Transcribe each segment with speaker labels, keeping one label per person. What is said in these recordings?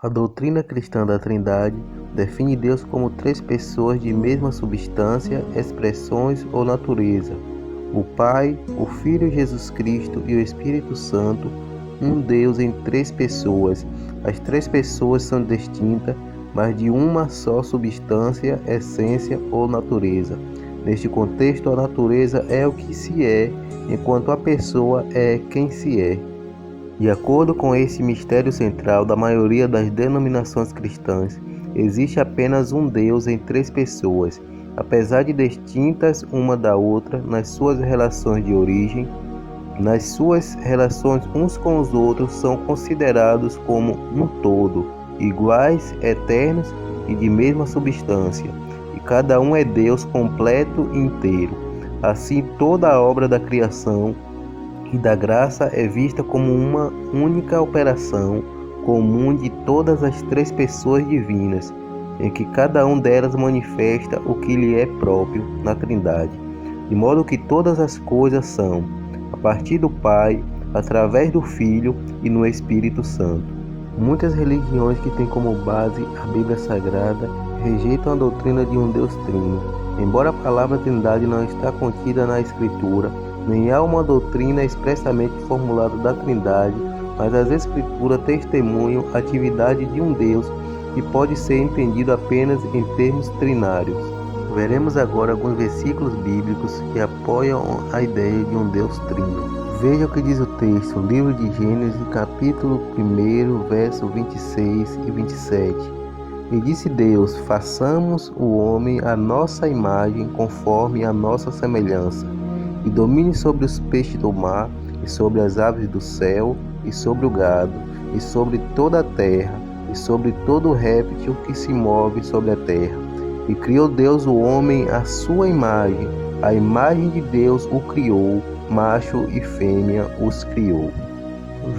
Speaker 1: A doutrina cristã da Trindade define Deus como três pessoas de mesma substância, expressões ou natureza: o Pai, o Filho Jesus Cristo e o Espírito Santo, um Deus em três pessoas. As três pessoas são distintas, mas de uma só substância, essência ou natureza. Neste contexto, a natureza é o que se é, enquanto a pessoa é quem se é. De acordo com esse mistério central da maioria das denominações cristãs, existe apenas um Deus em três pessoas, apesar de distintas uma da outra nas suas relações de origem. Nas suas relações uns com os outros são considerados como um todo, iguais, eternos e de mesma substância, e cada um é Deus completo e inteiro. Assim, toda a obra da criação e da graça é vista como uma única operação comum de todas as três pessoas divinas, em que cada um delas manifesta o que lhe é próprio na Trindade, de modo que todas as coisas são, a partir do Pai, através do Filho e no Espírito Santo. Muitas religiões que têm como base a Bíblia Sagrada rejeitam a doutrina de um Deus Trino. Embora a palavra Trindade não está contida na Escritura, nem há uma doutrina expressamente formulada da Trindade, mas as Escrituras testemunham a atividade de um Deus que pode ser entendido apenas em termos trinários. Veremos agora alguns versículos bíblicos que apoiam a ideia de um Deus trino. Veja o que diz o texto, livro de Gênesis, capítulo 1, verso 26 e 27. E disse Deus: façamos o homem à nossa imagem, conforme a nossa semelhança, e domine sobre os peixes do mar, e sobre as aves do céu, e sobre o gado, e sobre toda a terra, e sobre todo réptil que se move sobre a terra. E criou Deus o homem à sua imagem, a imagem de Deus o criou, macho e fêmea os criou.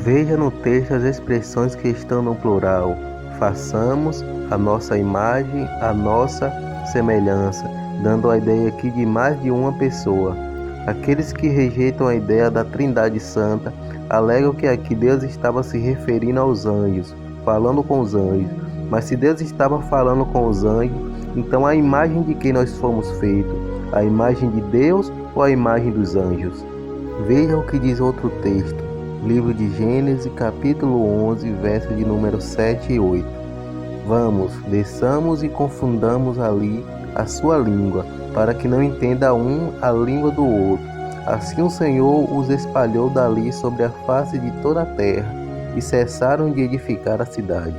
Speaker 1: Veja no texto as expressões que estão no plural: façamos a nossa imagem, a nossa semelhança, dando a ideia aqui de mais de uma pessoa. Aqueles que rejeitam a ideia da Trindade Santa alegam que aqui Deus estava se referindo aos anjos, falando com os anjos. Mas se Deus estava falando com os anjos, então a imagem de quem nós fomos feitos, a imagem de Deus ou a imagem dos anjos? Veja o que diz outro texto, livro de Gênesis, capítulo 11, versos de número 7 e 8. Vamos, desçamos e confundamos ali a sua língua, para que não entenda um a língua do outro. Assim o Senhor os espalhou dali sobre a face de toda a terra, e cessaram de edificar a cidade.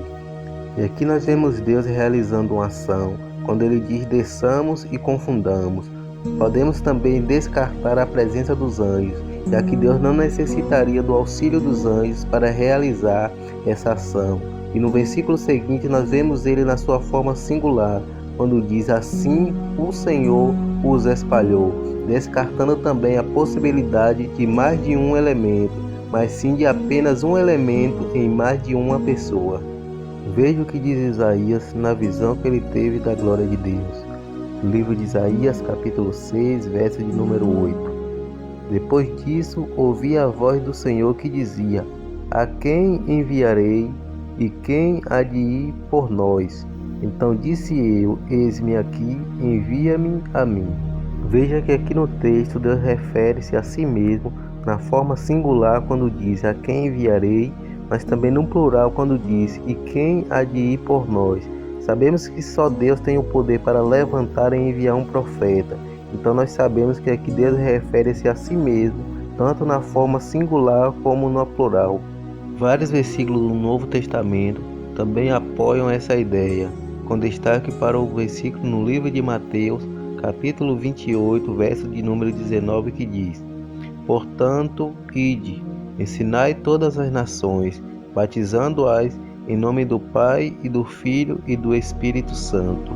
Speaker 1: E aqui nós vemos Deus realizando uma ação, quando Ele diz desçamos e confundamos. Podemos também descartar a presença dos anjos, já que Deus não necessitaria do auxílio dos anjos para realizar essa ação. E no versículo seguinte nós vemos Ele na sua forma singular, quando diz assim o Senhor os espalhou, descartando também a possibilidade de mais de um elemento, mas sim de apenas um elemento em mais de uma pessoa. Veja o que diz Isaías na visão que ele teve da glória de Deus. Livro de Isaías, capítulo 6, verso de número 8. Depois disso, ouvi a voz do Senhor que dizia: a quem enviarei e quem há de ir por nós? Então disse eu: eis-me aqui, envia-me a mim. Veja que aqui no texto Deus refere-se a si mesmo na forma singular quando diz a quem enviarei, mas também no plural quando diz e quem há de ir por nós. Sabemos que só Deus tem o poder para levantar e enviar um profeta. Então nós sabemos que aqui Deus refere-se a si mesmo, tanto na forma singular como no plural. Vários versículos do Novo Testamento também apoiam essa ideia, com destaque para o versículo no livro de Mateus, capítulo 28, verso de número 19, que diz: portanto, ide, ensinai todas as nações, batizando-as em nome do Pai e do Filho e do Espírito Santo.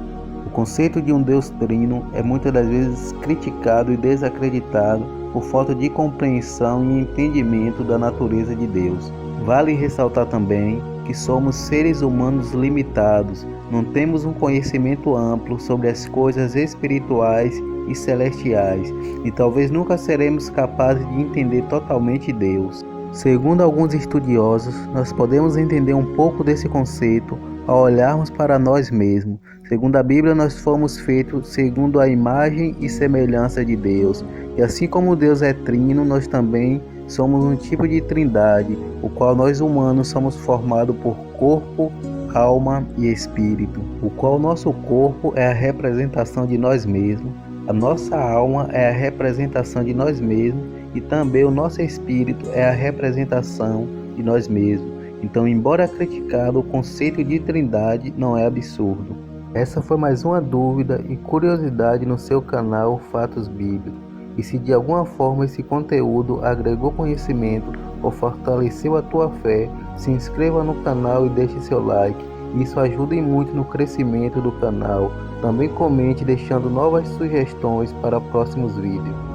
Speaker 1: O conceito de um Deus trino é muitas das vezes criticado e desacreditado por falta de compreensão e entendimento da natureza de Deus. Vale ressaltar também que somos seres humanos limitados, não temos um conhecimento amplo sobre as coisas espirituais e celestiais, e talvez nunca seremos capazes de entender totalmente Deus. Segundo alguns estudiosos, nós podemos entender um pouco desse conceito ao olharmos para nós mesmos. Segundo a Bíblia, nós fomos feitos segundo a imagem e semelhança de Deus. E assim como Deus é trino, nós também somos um tipo de trindade, o qual nós humanos somos formados por corpo, alma e espírito, o qual nosso corpo é a representação de nós mesmos, a nossa alma é a representação de nós mesmos e também o nosso espírito é a representação de nós mesmos. Então, embora criticado, o conceito de trindade não é absurdo. Essa foi mais uma dúvida e curiosidade no seu canal Fatos Bíblicos. E se de alguma forma esse conteúdo agregou conhecimento ou fortaleceu a tua fé, se inscreva no canal e deixe seu like. Isso ajuda muito no crescimento do canal. Também comente deixando novas sugestões para próximos vídeos.